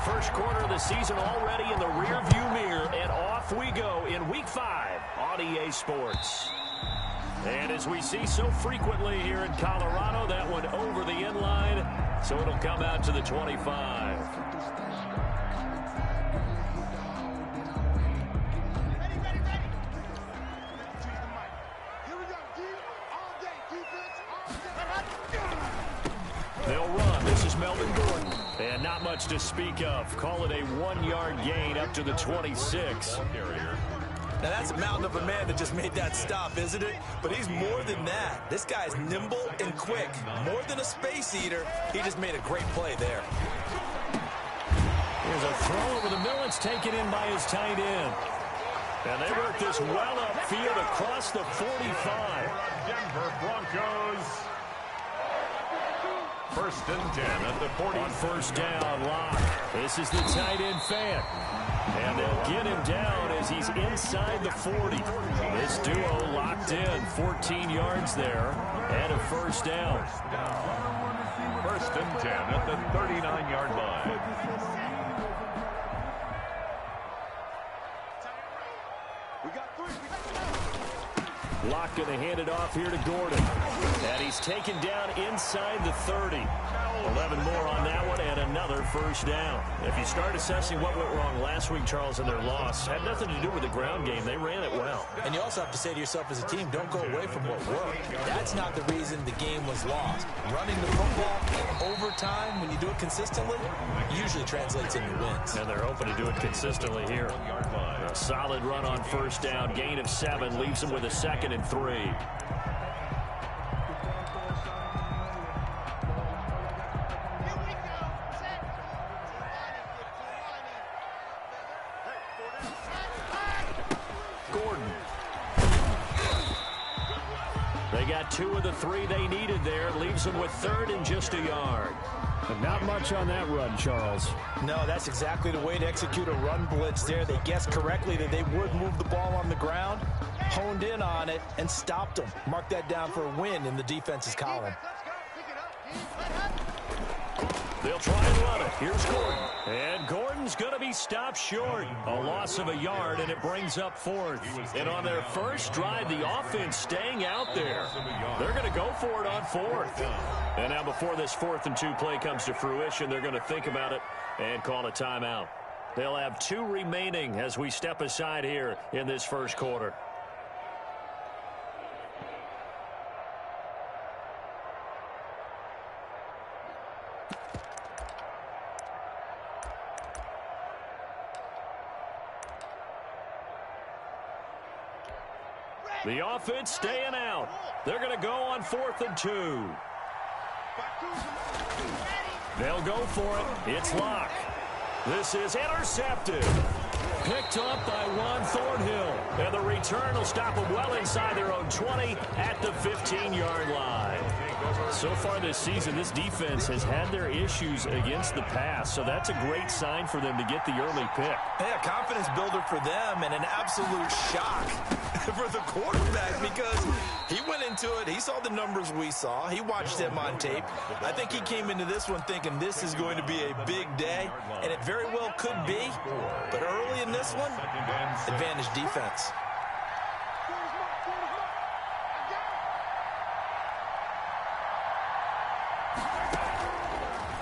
First quarter of the season already in the rearview mirror, and off we go in Week 5 on EA Sports. And as we see so frequently here in Colorado, that one over the end line, so it'll come out to the 25. They'll run. This is Melvin Gordon. And not much to speak of. Call it a 1-yard gain up to the 26. Now, that's a mountain of a man that just made that stop, isn't it? But he's more than that. This guy's nimble and quick. More than a space eater, he just made a great play there. Here's a throw over the middle. It's taken in by his tight end. And they work this well upfield across the 45. Denver Broncos. First and 10 at the 40. On first down, Locke. This is the tight end fan. And they'll get him down as he's inside the 40. This duo locked in. 14 yards there and a first down. First and 10 at the 39-yard line. Locke going to hand it off here to Gordon. And he's taken down inside the 30. 11 more on that one and another first down. If you start assessing what went wrong last week, Charles, in their loss, had nothing to do with the ground game. They ran it well. And you also have to say to yourself as a team, don't go away from what worked. That's not the reason the game was lost. Running the football in overtime, when you do it consistently, usually translates into wins. And they're hoping to do it consistently here. A solid run on first down. Gain of 7 leaves them with a 2nd and 3. They got 2 of the 3 they needed there. Leaves them with 3rd and just a yard. But not much on that run, Charles. No, that's exactly the way to execute a run blitz there. They guessed correctly that they would move the ball on the ground, honed in on it, and stopped them. Mark that down for a win in the defense's column. They'll try and run it. Here's Gordon. And Gordon's going to be stopped short. A loss of a yard, and it brings up 4th. And on their first drive, the offense staying out there. They're going to go for it on 4th. And now before this 4th and 2 play comes to fruition, they're going to think about it and call a timeout. They'll have 2 remaining as we step aside here in this first quarter. The offense staying out. They're going to go on 4th and 2. They'll go for it. It's Locke. This is intercepted. Picked up by Juan Thornhill. And the return will stop them well inside their own 20 at the 15-yard line. So far this season, this defense has had their issues against the pass, so that's a great sign for them to get the early pick. Yeah, confidence builder for them and an absolute shock for the quarterback because he went into it. He saw the numbers we saw. He watched them on tape. I think he came into this one thinking this is going to be a big day, and it very well could be. But early in this one, advantage defense.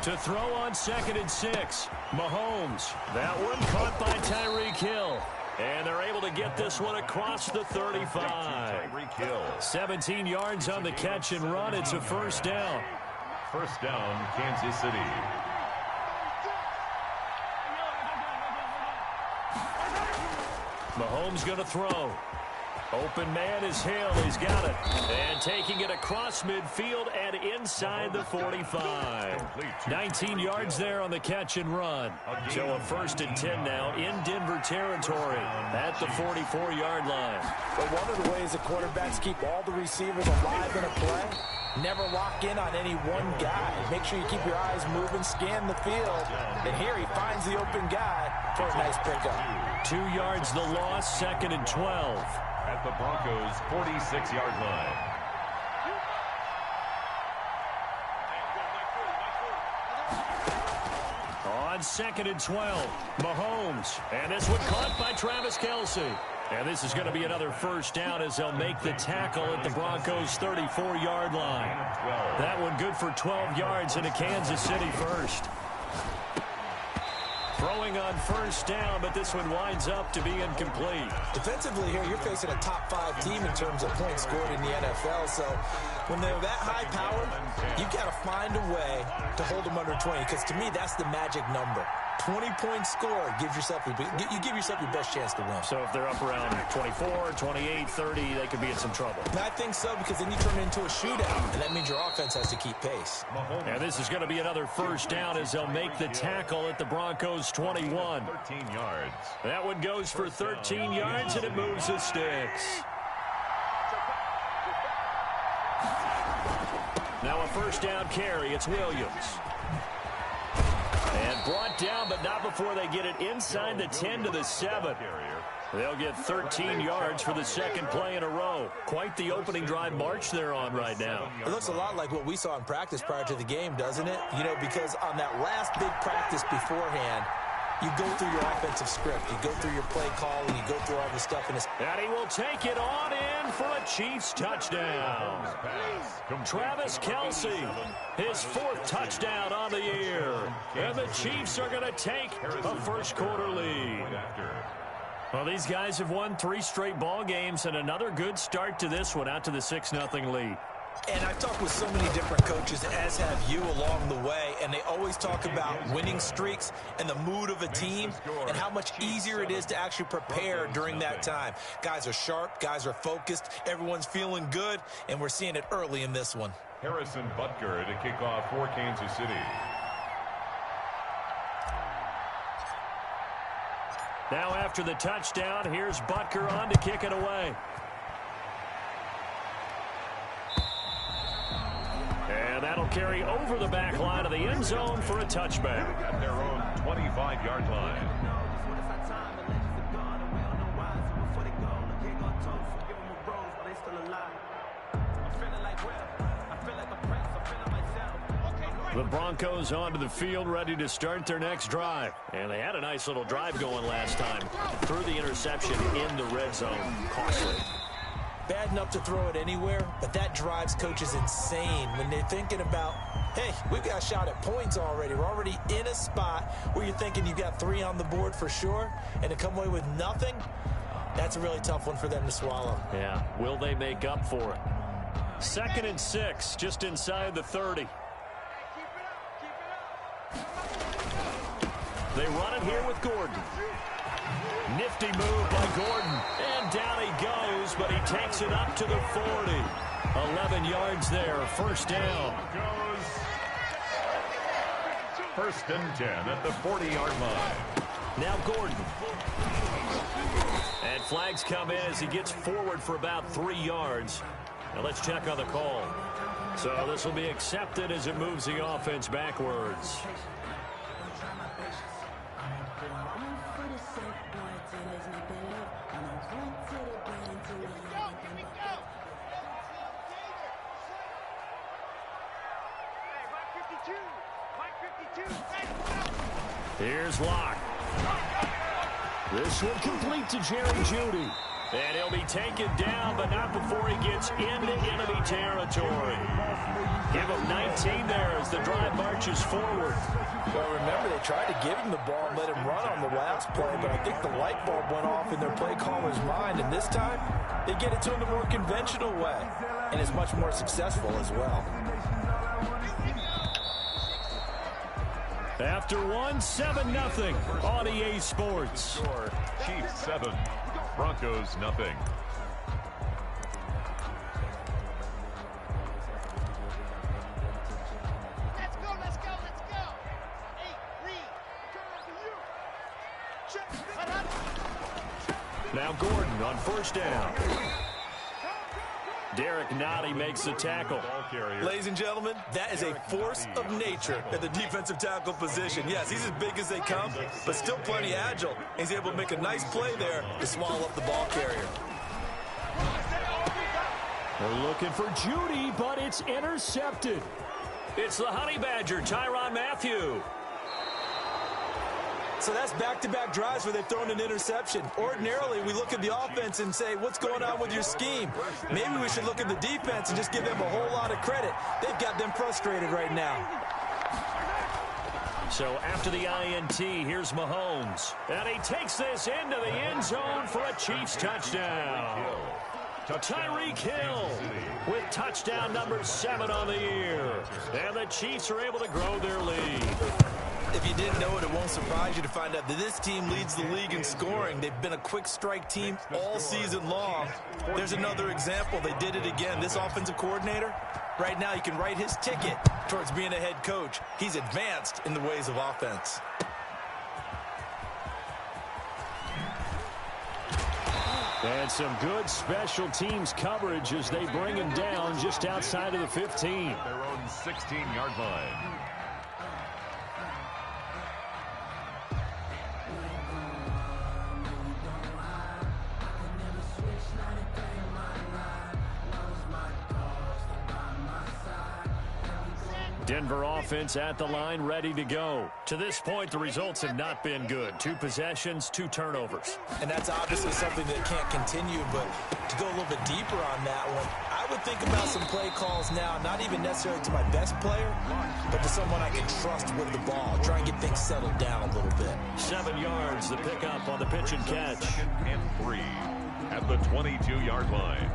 To throw on 2nd and 6, Mahomes. That one caught by Tyreek Hill. And they're able to get this one across the 35. 17 yards on the catch and run. It's a first down. First down, Kansas City. Mahomes going to throw. Open man is Hill. He's got it. And taking it across midfield and inside the 45. 19 yards there on the catch and run. So a 1st and 10 now in Denver territory at the 44-yard line. But one of the ways that quarterbacks keep all the receivers alive in a play, never lock in on any one guy. Make sure you keep your eyes moving, scan the field. And here he finds the open guy for a nice pickup. 2 yards the loss, 2nd and 12. At the Broncos' 46-yard line. On 2nd and 12, Mahomes. And this one caught by Travis Kelce. And this is going to be another first down as they'll make the tackle at the Broncos' 34-yard line. That one good for 12 yards into Kansas City first. Throwing on first down, but this one winds up to be incomplete. Defensively here, you're facing a top 5 team in terms of points scored in the NFL. So when they're that high powered, you've got to find a way to hold them under 20, because to me, that's the magic number. 20 points scored, you give yourself your best chance to win. So if they're up around 24, 28, 30, they could be in some trouble. I think so, because then you turn it into a shootout, and that means your offense has to keep pace. And this is going to be another first down as they'll make the tackle at the Broncos' 21. 13 yards. That one goes for 13 yards, and it moves the sticks. Now a first down carry. It's Williams. And brought down, but not before they get it inside the 10 to the 7. They'll get 13 yards for the second play in a row. Quite the opening drive march they're on right now. It looks a lot like what we saw in practice prior to the game, doesn't it? You know, because on that last big practice beforehand, you go through your offensive script. You go through your play call, and you go through all the stuff. And he will take it on in for a Chiefs touchdown. Travis Kelce, his 4th touchdown on the year. And the Chiefs are going to take a first-quarter lead. Well, these guys have won 3 straight ball games, and another good start to this one, out to the 6-0 lead. And I've talked with so many different coaches, as have you, along the way, and they always talk about winning streaks and the mood of a team and how much easier it is to actually prepare during that time. Guys are sharp, guys are focused, everyone's feeling good, and we're seeing it early in this one. Harrison Butker to kick off for Kansas City. Now after the touchdown, here's Butker on to kick it away. And that'll carry over the back line of the end zone for a touchback. At their own 25-yard line. The Broncos onto the field, ready to start their next drive. And they had a nice little drive going last time. Threw the interception in the red zone. Costly. Bad enough to throw it anywhere, but that drives coaches insane when they're thinking about, hey, we've got a shot at points already. We're already in a spot where you're thinking you've got 3 on the board for sure, and to come away with nothing, that's a really tough one for them to swallow. Yeah, will they make up for it? 2nd and 6, just inside the 30. They run it here with Gordon. Nifty move by Gordon. And down he goes, but he takes it up to the 40. 11 yards there, first down. First and 10 at the 40-yard line. Now Gordon. And flags come in as he gets forward for about 3 yards. Now let's check on the call. So this will be accepted as it moves the offense backwards. Here's Locke. This one complete to Jerry Jeudy. And he'll be taken down, but not before he gets into enemy territory. Give him 19 there as the drive marches forward. Well, remember, they tried to give him the ball and let him run on the last play, but I think the light bulb went off in their play caller's mind, and this time, they get it to him the more conventional way, and it's much more successful as well. After 7-0 on EA Sports. Chiefs 7, Broncos nothing. Let's go, let's go, let's go. Hey, Reed, turn to you. Now Gordon on first down. Derek Nottie makes the tackle. Ladies and gentlemen, that is a force of nature at the defensive tackle position. Yes, he's as big as they come, but still plenty agile. He's able to make a nice play there to swallow up the ball carrier. They're looking for Jeudy, but it's intercepted. It's the Honey Badger, Tyrann Mathieu. So that's back-to-back drives where they've thrown an interception. Ordinarily, we look at the offense and say, what's going on with your scheme? Maybe we should look at the defense and just give them a whole lot of credit. They've got them frustrated right now. So after the INT, here's Mahomes. And he takes this into the end zone for a Chiefs touchdown. Tyreek Hill with touchdown number 7 on the year. And the Chiefs are able to grow their lead. If you didn't know it, it won't surprise you to find out that this team leads the league in scoring. They've been a quick strike team all season long. There's another example. They did it again. This offensive coordinator, right now, you can write his ticket towards being a head coach. He's advanced in the ways of offense. And some good special teams coverage as they bring him down just outside of the 15. Their own 16-yard line. Denver offense at the line, ready to go. To this point, the results have not been good. 2 possessions, 2 turnovers. And that's obviously something that can't continue, but to go a little bit deeper on that one, I would think about some play calls now, not even necessarily to my best player, but to someone I can trust with the ball. Try and get things settled down a little bit. 7 yards, the pickup on the pitch and catch. 2nd and 3 at the 22-yard line.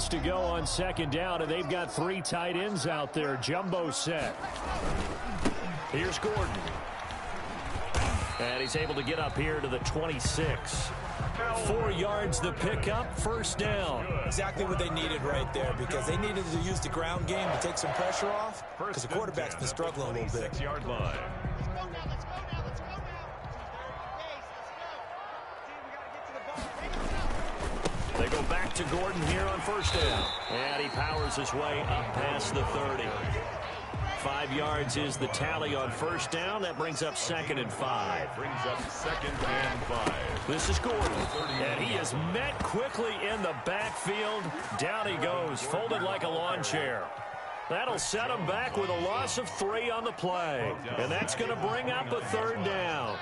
To go on 2nd down, and they've got 3 tight ends out there. Jumbo set. Here's Gordon. And he's able to get up here to the 26. 4 yards the pickup, 1st down. Exactly what they needed right there, because they needed to use the ground game to take some pressure off, because the quarterback's been struggling a little bit. 6-yard line. They go back to Gordon here on 1st down. And he powers his way up past the 30. 5 yards is the tally on 1st down. That brings up 2nd and 5. Brings up 2nd and 5. This is Gordon. And he is met quickly in the backfield. Down he goes, folded like a lawn chair. That'll set him back with a loss of 3 on the play. And that's going to bring up a 3rd down.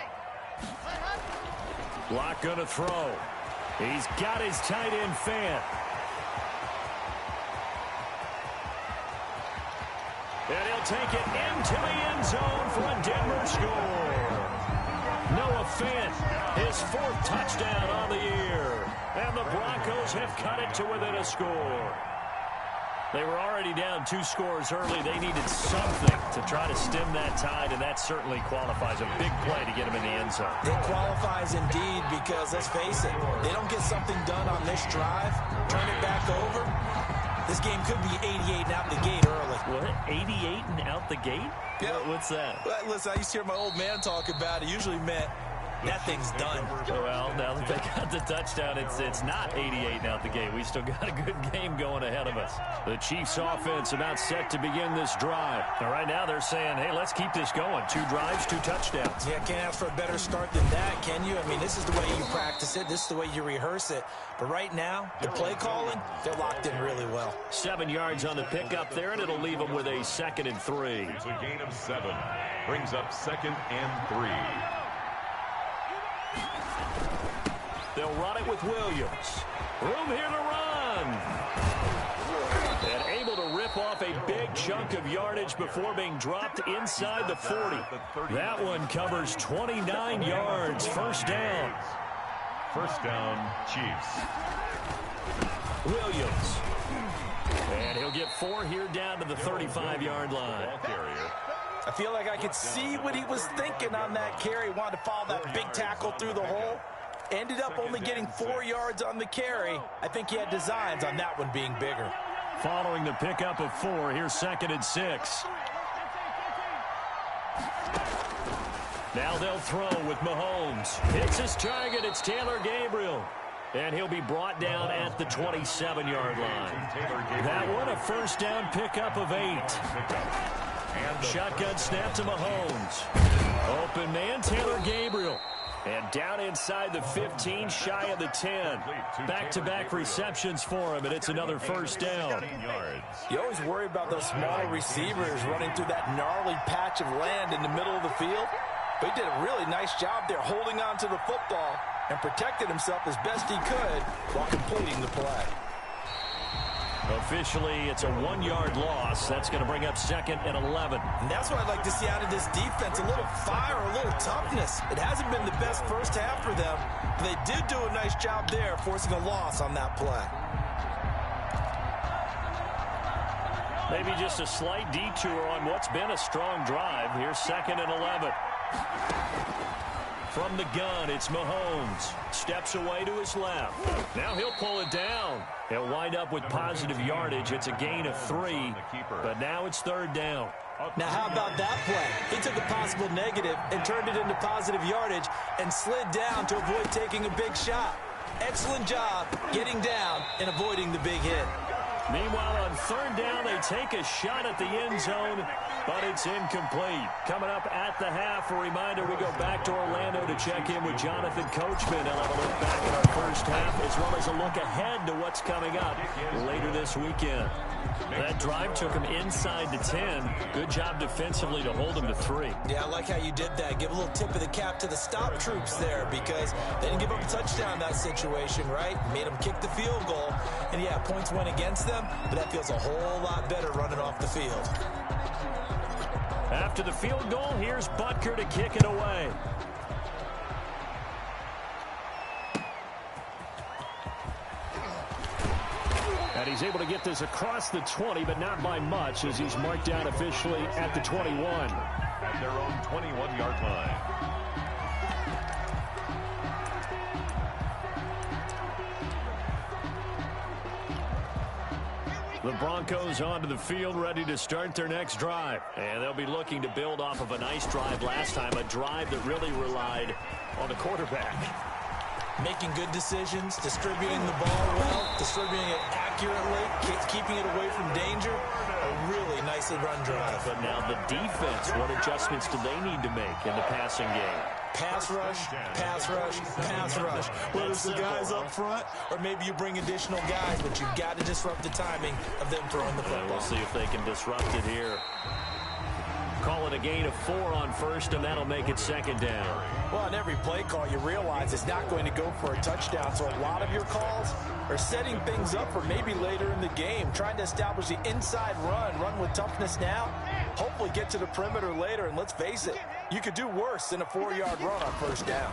Block going to throw. He's got his tight end Fant. And he'll take it into the end zone for a Denver score. Noah Fant, his 4th touchdown on the year. And the Broncos have cut it to within a score. They were already down 2 scores early. They needed something to try to stem that tide, and that certainly qualifies. A big play to get him in the end zone. It qualifies indeed, because let's face it, they don't get something done on this drive, turn it back over, this game could be 88 and out the gate early. What? 88 and out the gate? Yeah. What's that? Well, listen, I used to hear my old man talk about it. Usually meant that thing's done. Well, now that they got the touchdown, it's not 88 out the gate. We still got a good game going ahead of us. The Chiefs offense about set to begin this drive. Now, right now they're saying, hey, let's keep this going. 2 drives, 2 touchdowns. Yeah, can't ask for a better start than that, can you? I mean, this is the way you practice it. This is the way you rehearse it. But right now, the play calling, they're locked in really well. 7 yards on the pickup there, and it'll leave them with a 2nd and 3. It's a gain of 7. Brings up 2nd and 3. They'll run it with Williams. Room here to run. And able to rip off a big chunk of yardage before being dropped inside the 40. That one covers 29 yards. 1st down. 1st down, Chiefs. Williams. And he'll get 4 here down to the 35-yard line. Ball carrier. I feel like I could see what he was thinking on that carry. Wanted to follow that big tackle through the hole. Ended up only getting 4 yards on the carry. I think he had designs on that one being bigger. Following the pickup of 4, here's 2nd and 6. Now they'll throw with Mahomes. Hits his target. It's Taylor Gabriel. And he'll be brought down at the 27-yard line. That one, a 1st down pickup of 8. Shotgun snap to Mahomes. Open man, Taylor Gabriel. And down inside the 15, shy of the 10. Back-to-back receptions for him, and it's another first down. You always worry about those smaller receivers running through that gnarly patch of land in the middle of the field. But he did a really nice job there holding on to the football and protected himself as best he could while completing the play. Officially, it's a 1-yard loss. That's going to bring up 2nd and 11. And that's what I'd like to see out of this defense, a little fire, a little toughness. It hasn't been the best first half for them, but they did do a nice job there forcing a loss on that play. Maybe just a slight detour on what's been a strong drive. Here's 2nd and 11. From the gun, it's Mahomes. Steps away to his left. Now he'll pull it down. He'll wind up with positive yardage. It's a gain of 3, but now it's 3rd down. Now how about that play? He took a possible negative and turned it into positive yardage and slid down to avoid taking a big shot. Excellent job getting down and avoiding the big hit. Meanwhile, on 3rd down, they take a shot at the end zone, but it's incomplete. Coming up at the half, a reminder, we go back to Orlando to check in with Jonathan Coachman. He'll have a look back at our first half, as well as a look ahead to what's coming up later this weekend. That drive took him inside the 10. Good job defensively to hold him to 3. Yeah, I like how you did that. Give a little tip of the cap to the stop troops there, because they didn't give up a touchdown in that situation, right? Made them kick the field goal. And yeah, points went against them, but that feels a whole lot better running off the field. After the field goal, here's Butker to kick it away. And he's able to get this across the 20, but not by much, as he's marked down officially at the 21. At their own 21-yard line. The Broncos onto the field, ready to start their next drive. And they'll be looking to build off of a nice drive last time, a drive that really relied on the quarterback. Making good decisions, distributing the ball well, distributing it accurately, keeping it away from danger. A really nicely run drive. But now the defense, what adjustments do they need to make in the passing game? Pass rush, pass rush, pass rush. Whether it's the guys up front or maybe you bring additional guys, but you've got to disrupt the timing of them throwing the football. We'll see if they can disrupt it here. Call it a gain of 4 on 1st, and that'll make it 2nd down. Well, on every play call, you realize it's not going to go for a touchdown, so a lot of your calls are setting things up for maybe later in the game, trying to establish the inside run with toughness now, hopefully get to the perimeter later, and let's face it, you could do worse than a 4-yard run on 1st down.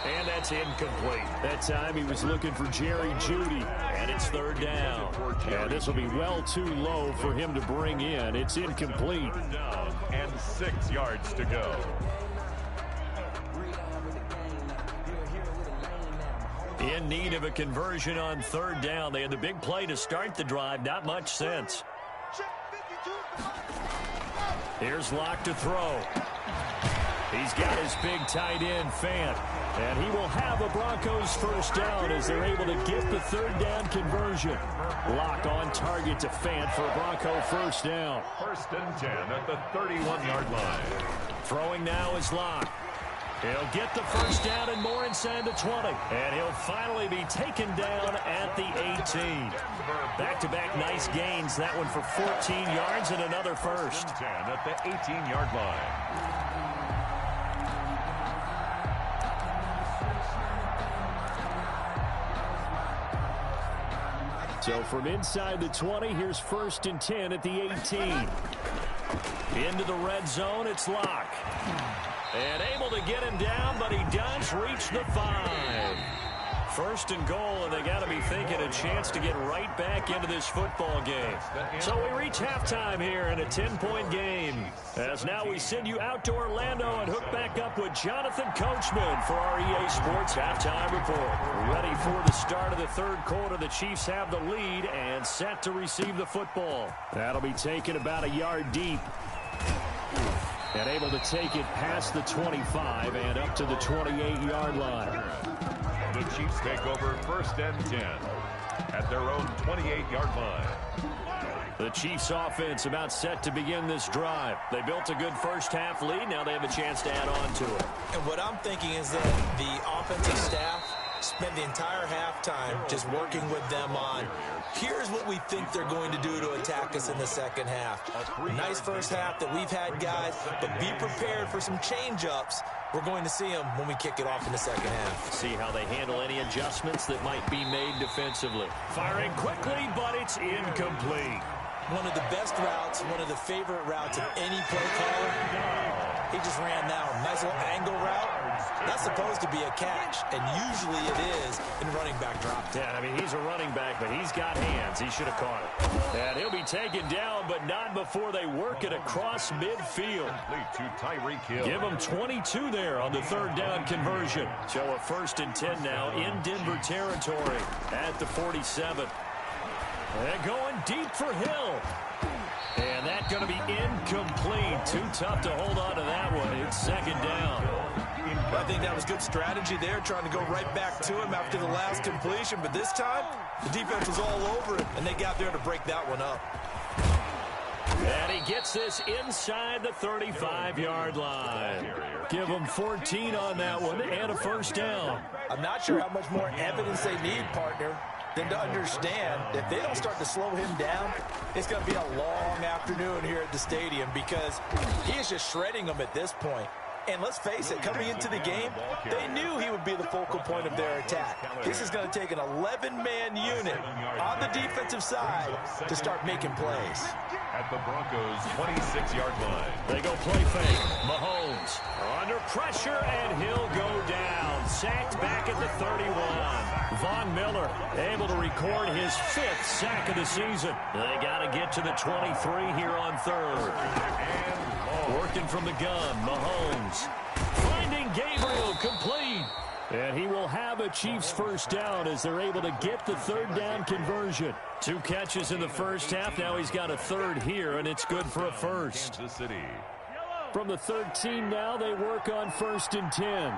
And that's incomplete. That time he was looking for Jerry Jeudy, and it's 3rd down. And this will be well too low for him to bring in. It's incomplete. And 6 yards to go. In need of a conversion on 3rd down. They had the big play to start the drive. Not much sense. Here's Locke to throw. He's got his big tight end, Fant. And he will have a Broncos 1st down as they're able to get the 3rd down conversion. Locke on target to Fant for a Bronco 1st down. 1st and 10 at the 31-yard line. Throwing now is Locke. He'll get the 1st down and more inside the 20. And he'll finally be taken down at the 18. Back-to-back nice gains. That one for 14 yards and another 1st. 10 at the 18-yard line. So from inside the 20, here's 1st and 10 at the 18. Into the red zone, it's Locke. And able to get him down, but he does reach the 5. 1st and goal, and they got to be thinking a chance to get right back into this football game. So we reach halftime here in a 10-point game. As now we send you out to Orlando and hook back up with Jonathan Coachman for our EA Sports Halftime Report. Ready for the start of the 3rd quarter. The Chiefs have the lead and set to receive the football. That'll be taken about a yard deep. And able to take it past the 25 and up to the 28-yard line. The Chiefs take over 1st and 10 at their own 28-yard line. The Chiefs offense about set to begin this drive. They built a good first half lead. Now they have a chance to add on to it. And what I'm thinking is that the offensive staff spent the entire halftime just working with them on, here's what we think they're going to do to attack us in the second half. Nice first half that we've had, guys, but be prepared for some change-ups. We're going to see them when we kick it off in the second half. See how they handle any adjustments that might be made defensively. Firing quickly, but it's incomplete. One of the best routes, one of the favorite routes of any play caller. He just ran that one. Nice little angle route. That's supposed to be a catch, and usually it is in running back drop. Yeah, I mean, he's a running back, but he's got hands. He should have caught it. And he'll be taken down, but not before they work it across midfield. To Tyreek Hill. Give him 22 there on the third down conversion. So a 1st and 10 now in Denver territory at the 47. And going deep for Hill. And that's going to be incomplete. Too tough to hold on to that one. It's second down. I think that was good strategy there, trying to go right back to him after the last completion. But this time, the defense was all over it, and they got there to break that one up. And he gets this inside the 35-yard line. Give him 14 on that one and a first down. I'm not sure how much more evidence they need, partner, than to understand if they don't start to slow him down, it's going to be a long afternoon here at the stadium because he is just shredding them at this point. And let's face it, coming into the game, they knew he would be the focal point of their attack. This is going to take an 11-man unit on the defensive side to start making plays. At the Broncos' 26-yard line. They go play fake. Mahomes under pressure, and he'll go down. Sacked back at the 31. Von Miller able to record his 5th sack of the season. They got to get to the 23 here on third. Working from the gun, Mahomes. Finding Gabriel, complete. And he will have a Chiefs first down as they're able to get the third down conversion. 2 catches in the first half. Now he's got a third here, and it's good for a first. Kansas City. From the 13 now, they work on 1st and 10.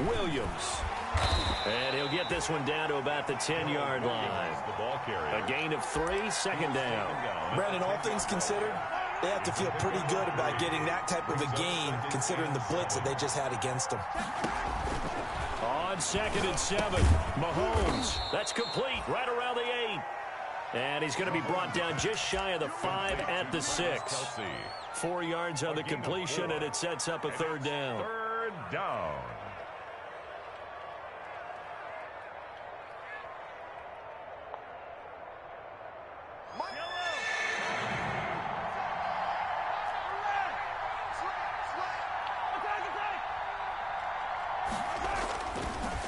Williams. And he'll get this one down to about the 10-yard line. The ball carrier. A gain of 3, second down. Brandon, all things considered, they have to feel pretty good about getting that type of a gain considering the blitz that they just had against them. On 2nd and 7, Mahomes. That's complete right around the 8. And he's going to be brought down just shy of the 5 at the 6. 4 yards on the completion, and it sets up a third down. Third down.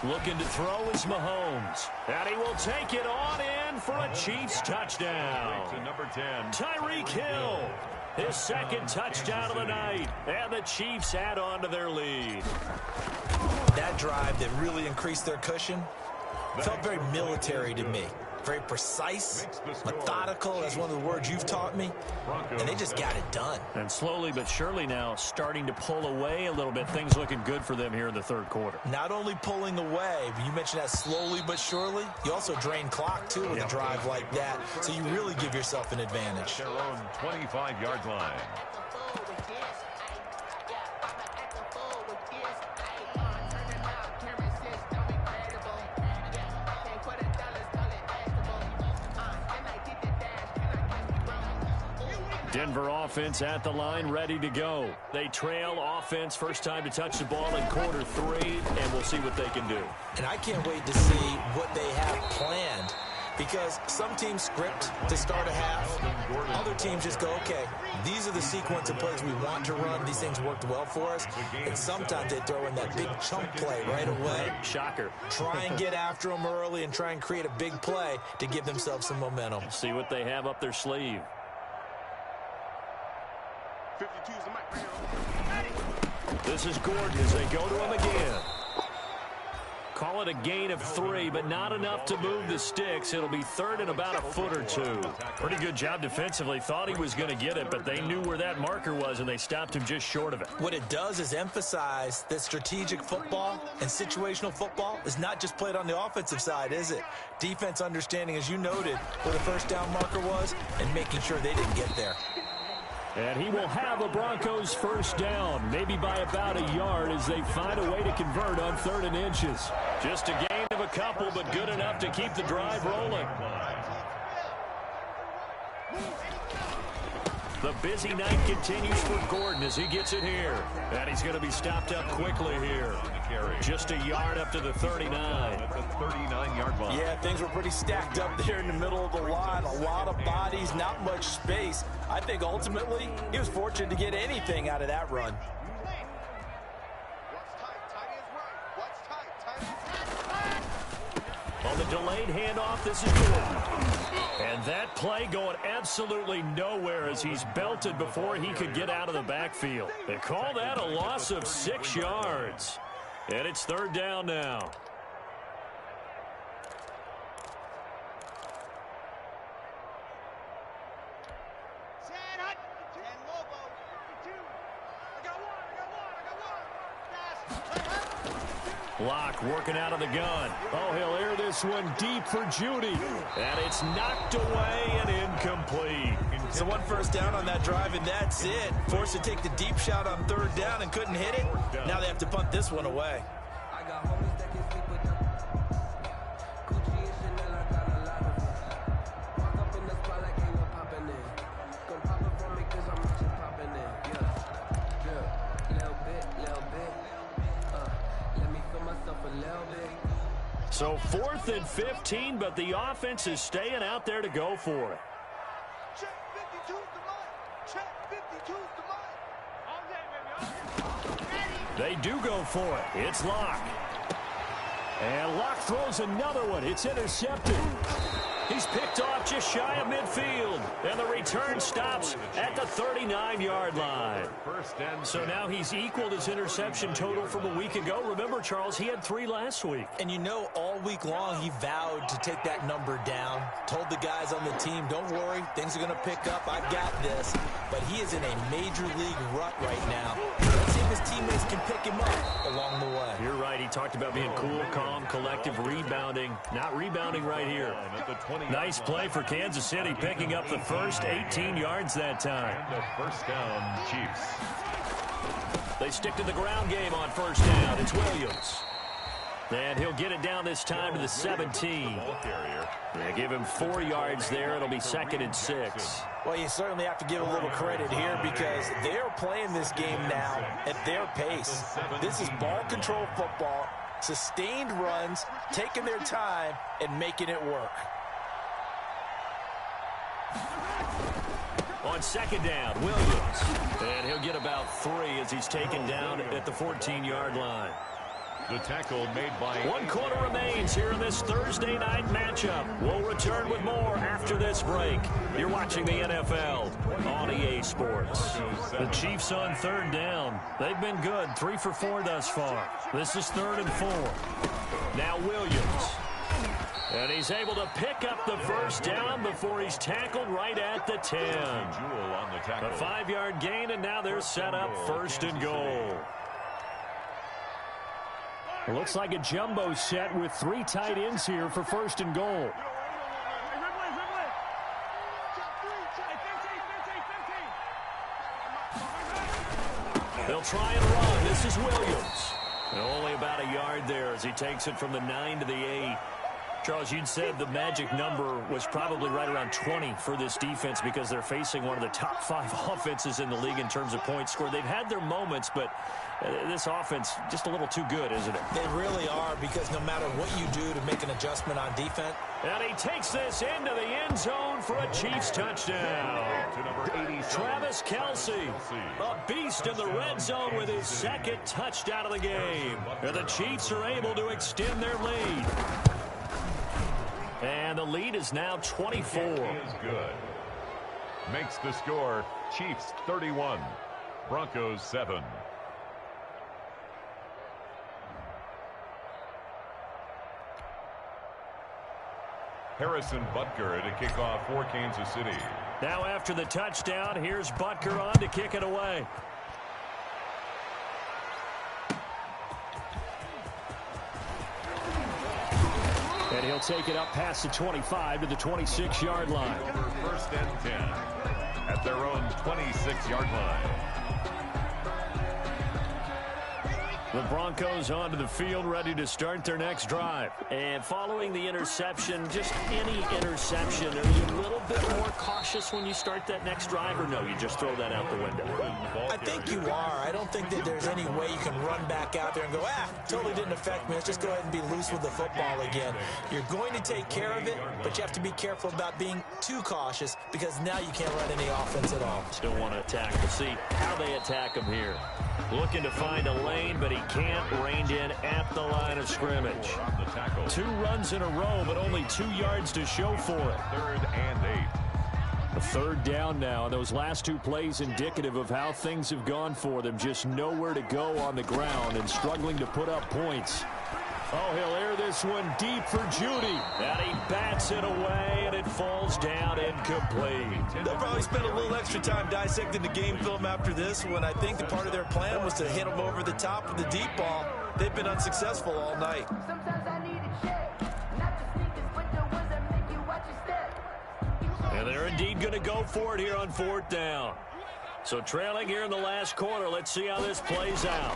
Looking to throw is Mahomes. And he will take it on in for a Chiefs touchdown. To number 10. Tyreek Hill. His 2nd touchdown of the night. And the Chiefs add on to their lead. That drive that really increased their cushion felt very military to me. Very precise, methodical, that's one of the words you've taught me, and they just got it done. And slowly but surely now starting to pull away a little bit. Things looking good for them here in the third quarter. Not only pulling away, but you mentioned that slowly but surely, you also drain clock, too, with a drive like that, so you really give yourself an advantage. Their own 25-yard line. Denver offense at the line, ready to go. They trail offense, first time to touch the ball in quarter 3, and we'll see what they can do. And I can't wait to see what they have planned, because some teams script to start a half. Other teams just go, okay, these are the sequence of plays we want to run. These things worked well for us. And sometimes they throw in that big chunk play right away. Shocker. Try and get after them early and try and create a big play to give themselves some momentum. See what they have up their sleeve. This is Gordon as they go to him again. Calling it a gain of 3, but not enough to move the sticks. It'll be third and about a foot or two. Pretty good job defensively. Thought he was going to get it, but they knew where that marker was, and they stopped him just short of it. What it does is emphasize that strategic football and situational football is not just played on the offensive side, is it? Defense understanding, as you noted, where the first down marker was and making sure they didn't get there. And he will have the Broncos first down, maybe by about a yard as they find a way to convert on 3rd and inches. Just a gain of a couple, but good enough to keep the drive rolling. The busy night continues for Gordon as he gets it here. And he's going to be stopped up quickly here. Just a yard up to the 39. At the 39-yard line. Yeah, things were pretty stacked up there in the middle of the line. A lot of bodies, not much space. I think ultimately he was fortunate to get anything out of that run. On the delayed handoff, this is Gordon. And that play going absolutely nowhere as he's belted before he could get out of the backfield. They call that a loss of 6 yards. And it's 3rd down now. Locke working out of the gun. Oh, he'll air this one deep for Judy. And it's knocked away and incomplete. So 1 first down on that drive, and that's it. Forced to take the deep shot on 3rd down and couldn't hit it. Now they have to punt this one away. So 4th and 15, but the offense is staying out there to go for it. Check 52's the line. Check 52's the line. They do go for it. It's Locke. And Locke throws another one. It's intercepted. He's picked off just shy of midfield. And the return stops at the 39-yard line. So now he's equaled his interception total from a week ago. Remember, Charles, he had 3 last week. And you know, all week long he vowed to take that number down. Told the guys on the team, don't worry, things are going to pick up. I've got this. But he is in a major league rut right now. Let's see if his teammates can pick him up along the way. You're right. He talked about being cool, calm, collective, rebounding. Not rebounding right here. Nice play for Kansas City, picking up the first 18 yards that time. And the first down, Chiefs. They stick to the ground game on first down. It's Williams. And he'll get it down this time to the 17. They give him 4 yards there. It'll be 2nd and 6. Well, you certainly have to give a little credit here because they're playing this game now at their pace. This is ball control football, sustained runs, taking their time, and making it work. On 2nd down, Williams. And he'll get about 3 as he's taken down at the 14-yard line. The tackle made by... 1 quarter remains here in this Thursday night matchup. We'll return with more after this break. You're watching the NFL on EA Sports. The Chiefs on 3rd down. They've been good, 3 for 4 thus far. This is 3rd and 4. Now Williams. And he's able to pick up the first down before he's tackled right at the 10. A 5-yard gain, and now they're set up 1st and goal. It looks like a jumbo set with 3 tight ends here for 1st and goal. They'll try and run. This is Williams. And only about a yard there as he takes it from the 9 to the 8. Charles, you'd said the magic number was probably right around 20 for this defense because they're facing one of the top 5 offenses in the league in terms of points scored. They've had their moments, but this offense just a little too good, isn't it? They really are, because no matter what you do to make an adjustment on defense. And he takes this into the end zone for a Chiefs touchdown. Travis Kelce, a beast in the red zone with his 2nd touchdown of the game. And the Chiefs are able to extend their lead. And the lead is now 24. Is good. Makes the score Chiefs 31, Broncos 7. Harrison Butker to kick off for Kansas City. Now after the touchdown, here's Butker on to kick it away. And he'll take it up past the 25 to the 26-yard line. First and 10 at their own 26-yard line. The Broncos onto the field, ready to start their next drive. And following the interception, just any interception, are you a little bit more cautious when you start that next drive, or no, you just throw that out the window? I think you are. I don't think that there's any way you can run back out there and go, totally didn't affect me. Let's just go ahead and be loose with the football again. You're going to take care of it, but you have to be careful about being too cautious because now you can't run any offense at all. Still want to attack. We'll see how they attack him here. Looking to find a lane, but he can't. Reined in at the line of scrimmage. 2 runs in a row, but only 2 yards to show for it. 3rd and 8. A 3rd down now. Those last 2 plays indicative of how things have gone for them. Just nowhere to go on the ground and struggling to put up points. Oh, he'll air this one deep for Judy. And he bats it away, and it falls down incomplete. They'll probably spend a little extra time dissecting the game film after this one. I think the part of their plan was to hit them over the top with the deep ball. They've been unsuccessful all night. And they're indeed going to go for it here on 4th down. So trailing here in the last quarter. Let's see how this plays out.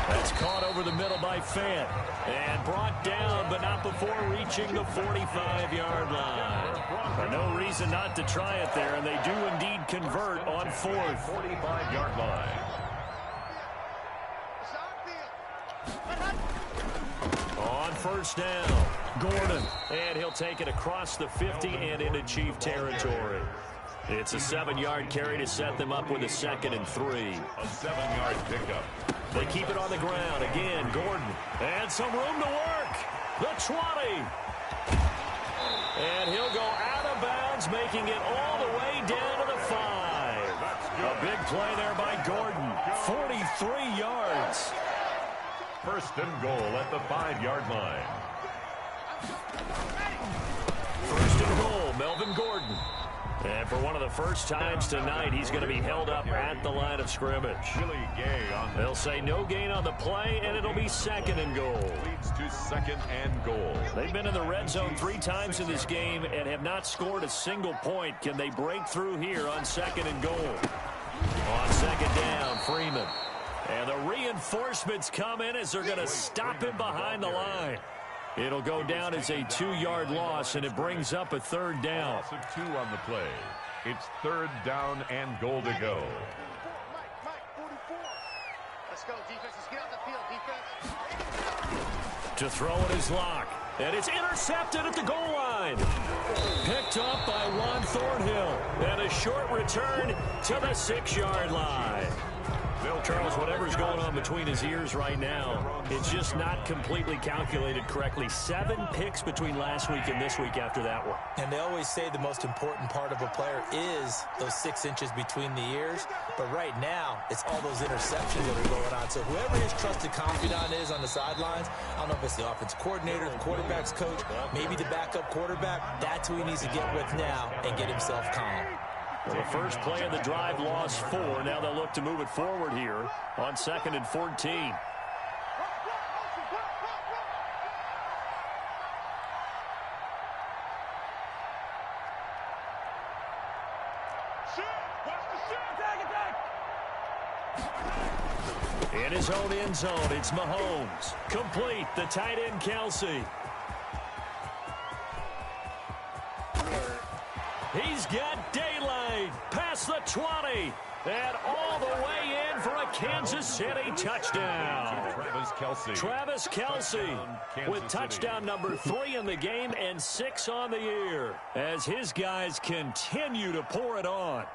That's caught over the middle by Fant. And brought down, but not before reaching the 45-yard line. No reason not to try it there, and they do indeed convert on 4th. 45-yard line. On 1st down, Gordon. And he'll take it across the 50 and into Chief territory. It's a 7-yard carry to set them up with a 2nd and 3. A 7-yard pickup. They keep it on the ground. Again, Gordon. And some room to work. The 20. And he'll go out of bounds, making it all the way down to the 5. A big play there by Gordon. 43 yards. 1st and goal at the 5-yard line. 1st and goal, Melvin Gordon. And for one of the first times tonight, he's going to be held up at the line of scrimmage. Willie Gay on. They'll say no gain on the play, and it'll be 2nd and goal. Leads to 2nd and goal. They've been in the red zone 3 times in this game and have not scored a single point. Can they break through here on 2nd and goal? On 2nd down, Freeman. And the reinforcements come in as they're going to stop him behind the line. It'll go down as a 2-yard loss, and it brings up a 3rd down. Loss of 2 on the play. It's 3rd down and goal to go. Let's go, defense. Let's get on the field, defense. To throw it is Locke. And it's intercepted at the goal line. Picked up by Juan Thornhill. And a short return to the 6-yard line. Charles, whatever's going on between his ears right now, it's just not completely calculated correctly. 7 picks between last week and this week after that one. And they always say the most important part of a player is those 6 inches between the ears. But right now, it's all those interceptions that are going on. So whoever his trusted confidant is on the sidelines, I don't know if it's the offensive coordinator, the quarterback's coach, maybe the backup quarterback, that's who he needs to get with now and get himself calm. Well, the first play of the drive lost 4. Now they'll look to move it forward here on 2nd and 14. In his own end zone, it's Mahomes. Complete, the tight end, Kelsey. He's got daylight past the 20 and all the way in for a Kansas City touchdown. Travis Kelce with touchdown number 3 in the game and 6 on the year as his guys continue to pour it on.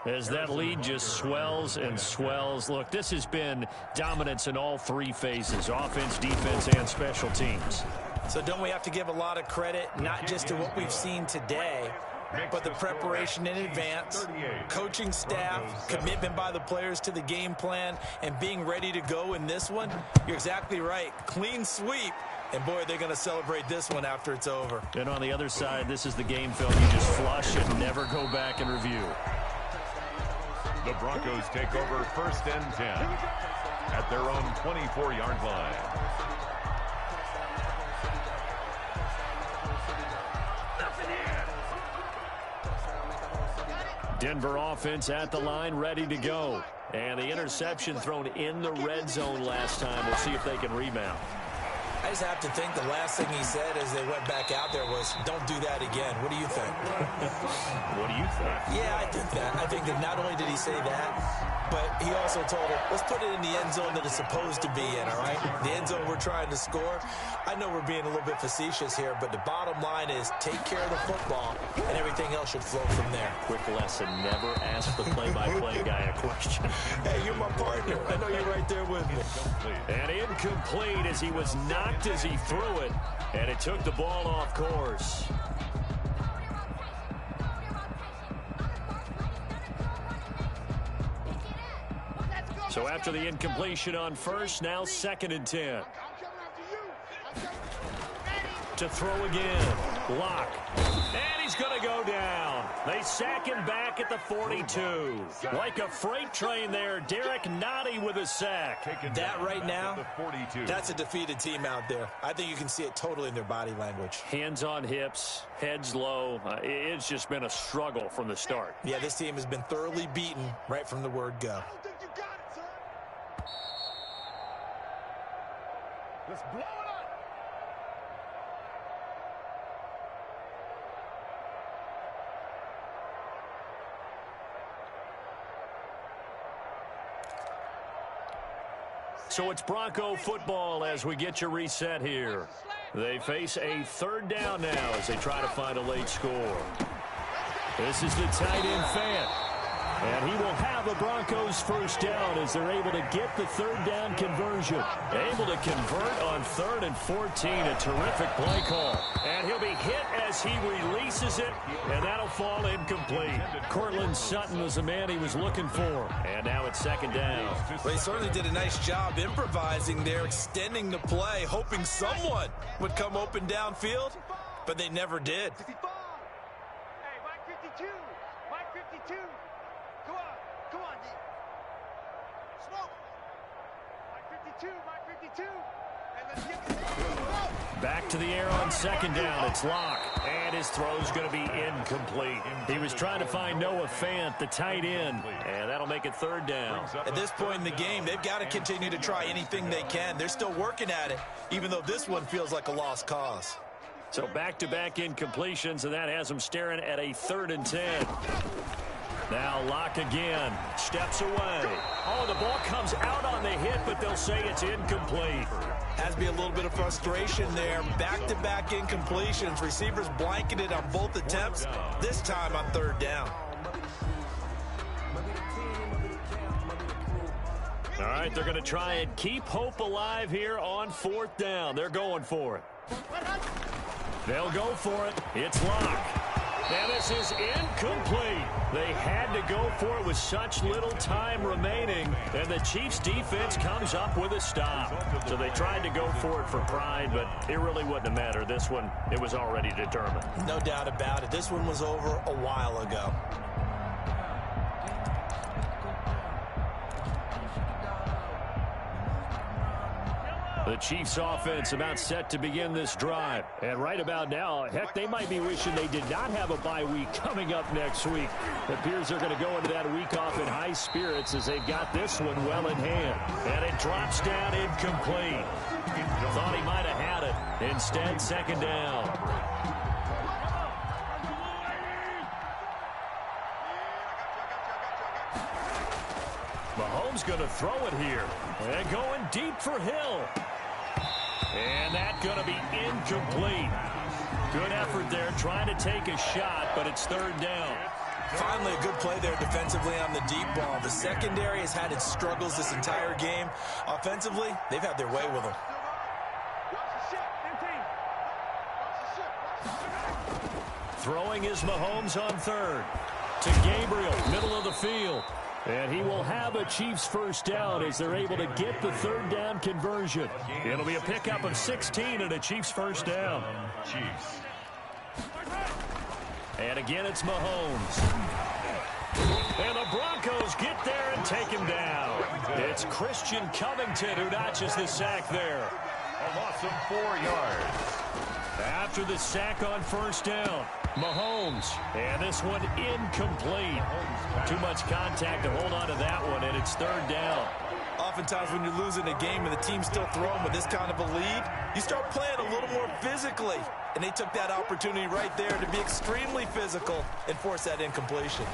As that lead just swells and swells. Look, this has been dominance in all 3 phases, offense, defense, and special teams. So don't we have to give a lot of credit, not just to what we've seen today, but the preparation in advance, coaching staff, commitment by the players to the game plan, and being ready to go in this one, you're exactly right. Clean sweep. And, boy, they're going to celebrate this one after it's over. And on the other side, this is the game film you just flush and never go back and review. The Broncos take over 1st and 10 at their own 24-yard line. Denver offense at the line, ready to go. And the interception thrown in the red zone last time. We'll see if they can rebound. I just have to think the last thing he said as they went back out there was, don't do that again. What do you think? What do you think? Yeah, I think that. I think that not only did he say that, but he also told him, let's put it in the end zone that it's supposed to be in, all right? The end zone we're trying to score. I know we're being a little bit facetious here, but the bottom line is take care of the football, and everything else should flow from there. Quick lesson, never ask the play-by-play guy a question. Hey, you're my partner. I know you're right there with me. And incomplete as he was knocked as he threw it, and it took the ball off course. So after the incompletion on first, now 2nd and 10. To throw again. Lock. And he's going to go down. They sack him back at the 42. Like a freight train there, Derek Nottie with a sack. That right now, that's a defeated team out there. I think you can see it totally in their body language. Hands on hips, heads low. It's just been a struggle from the start. Yeah, this team has been thoroughly beaten right from the word go. Let's blow it up. So it's Bronco football as we get you reset here. They face a 3rd down now as they try to find a late score. This is the tight end Fant. And he will have the Broncos 1st down as they're able to get the 3rd down conversion. Able to convert on 3rd and 14. A terrific play call. And he'll be hit as he releases it, and that'll fall incomplete. Cortland Sutton was the man he was looking for. And now it's 2nd down. Well, he certainly did a nice job improvising there, extending the play, hoping someone would come open downfield, but they never did. Hey, Mike 52. Mike 52. Come on, D. Smoke. Mike 52, Mike 52. And let's get this. Back to the air on 2nd down. It's Locke. And his throw's going to be incomplete. He was trying to find Noah Fant, the tight end. And that'll make it 3rd down. At this point in the game, they've got to continue to try anything they can. They're still working at it, even though this one feels like a lost cause. So back-to-back incompletions, and that has them staring at a 3rd and 10. Now Locke again. Steps away. Oh, the ball comes out on the hit, but they'll say it's incomplete. Has to be a little bit of frustration there. Back-to-back incompletions. Receivers blanketed on both attempts, this time on 3rd down. All right, they're going to try and keep hope alive here on 4th down. They're going for it. They'll go for it. It's Locke. Now this is incomplete. They had to go for it with such little time remaining, and the Chiefs' defense comes up with a stop. So they tried to go for it for pride, but it really wouldn't have mattered. This one, it was already determined. No doubt about it. This one was over a while ago. The Chiefs offense about set to begin this drive. And right about now, heck, they might be wishing they did not have a bye week coming up next week. It appears they're going to go into that week off in high spirits as they've got this one well in hand. And it drops down incomplete. Thought he might have had it. Instead, 2nd down. Mahomes going to throw it here. And going deep for Hill. And that's going to be incomplete. Good effort there, trying to take a shot, but it's 3rd down. Finally, a good play there defensively on the deep ball. The secondary has had its struggles this entire game. Offensively, they've had their way with them. Throwing is Mahomes on third. To Gabriel, middle of the field. And he will have a Chiefs first down as they're able to get the third down conversion. It'll be a pickup of 16 and a Chiefs first down. Chiefs. And again, it's Mahomes. And the Broncos get there and take him down. It's Christian Covington who notches the sack there. A loss of 4 yards. After the sack on first down, Mahomes. And this one incomplete. Too much contact to hold on to that one, and it's third down. Oftentimes when you're losing a game and the team's still throwing with this kind of a lead, you start playing a little more physically. And they took that opportunity right there to be extremely physical and force that incompletion.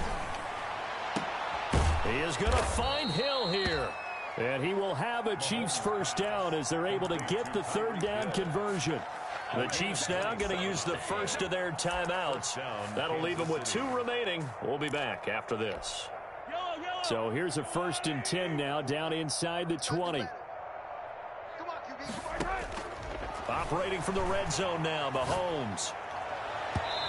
He is going to find Hill here. And he will have a Chiefs first down as they're able to get the third down conversion. The Chiefs now going to use the first of their timeouts. That'll leave them with 2 remaining. We'll be back after this. So here's a 1st and 10 now down inside the 20. Operating from the red zone now, Mahomes.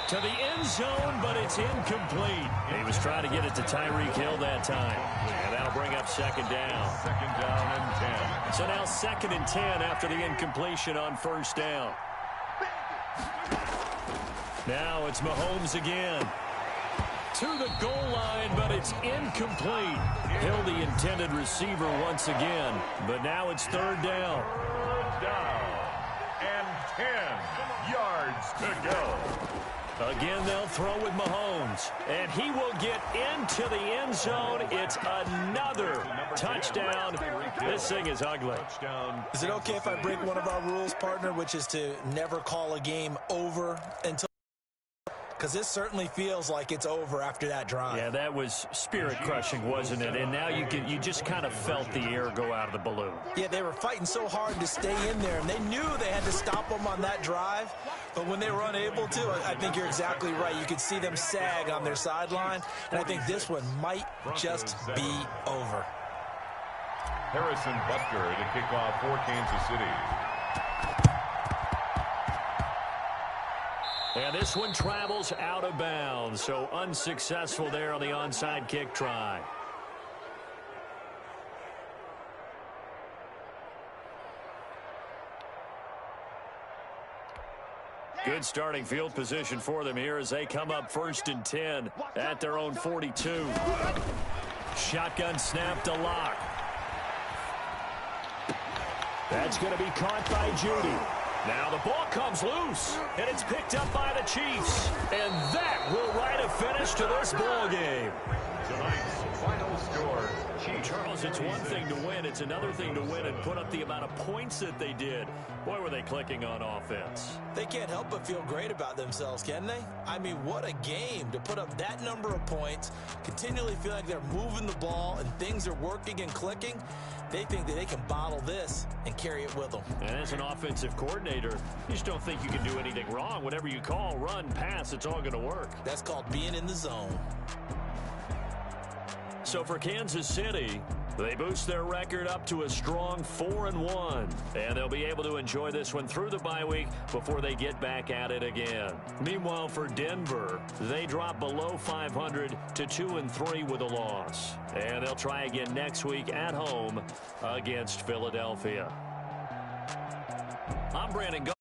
To the end zone, but it's incomplete. He was trying to get it to Tyreek Hill that time. And that'll bring up second down. Second down and 10. So now 2nd and 10 after the incompletion on first down. Now it's Mahomes again. To the goal line, but it's incomplete. Hill, the intended receiver once again. But now it's third down. Third down. And 10 yards to go. Again, they'll throw with Mahomes. And he will get into the end zone. It's another touchdown. This thing is ugly. Is it okay if I break one of our rules, partner, which is to never call a game over until... Because this certainly feels like it's over after that drive. Yeah, that was spirit-crushing, wasn't it? And now you just kind of felt the air go out of the balloon. Yeah, they were fighting so hard to stay in there, and they knew they had to stop them on that drive. But when they were unable to, I think you're exactly right. You could see them sag on their sideline, and I think this one might just be over. Harrison Butker to kick off for Kansas City. And this one travels out of bounds, so unsuccessful there on the onside kick try. Good starting field position for them here as they come up 1st and 10 at their own 42. Shotgun snap to Lock. That's going to be caught by Judy. Now the ball comes loose, and it's picked up by the Chiefs. And that will write a finish to this ball game. Tonight's final score, Chiefs. Charles, it's one thing to win. It's another thing to win and put up the amount of points that they did. Boy, were they clicking on offense. They can't help but feel great about themselves, can they? I mean, what a game to put up that number of points, continually feel like they're moving the ball and things are working and clicking. They think that they can bottle this and carry it with them. And as an offensive coordinator, you just don't think you can do anything wrong. Whatever you call, run, pass, it's all going to work. That's called being in the zone. So for Kansas City, they boost their record up to a strong 4-1. And they'll be able to enjoy this one through the bye week before they get back at it again. Meanwhile, for Denver, they drop below 500 to 2-3 with a loss. And they'll try again next week at home against Philadelphia. I'm Brandon.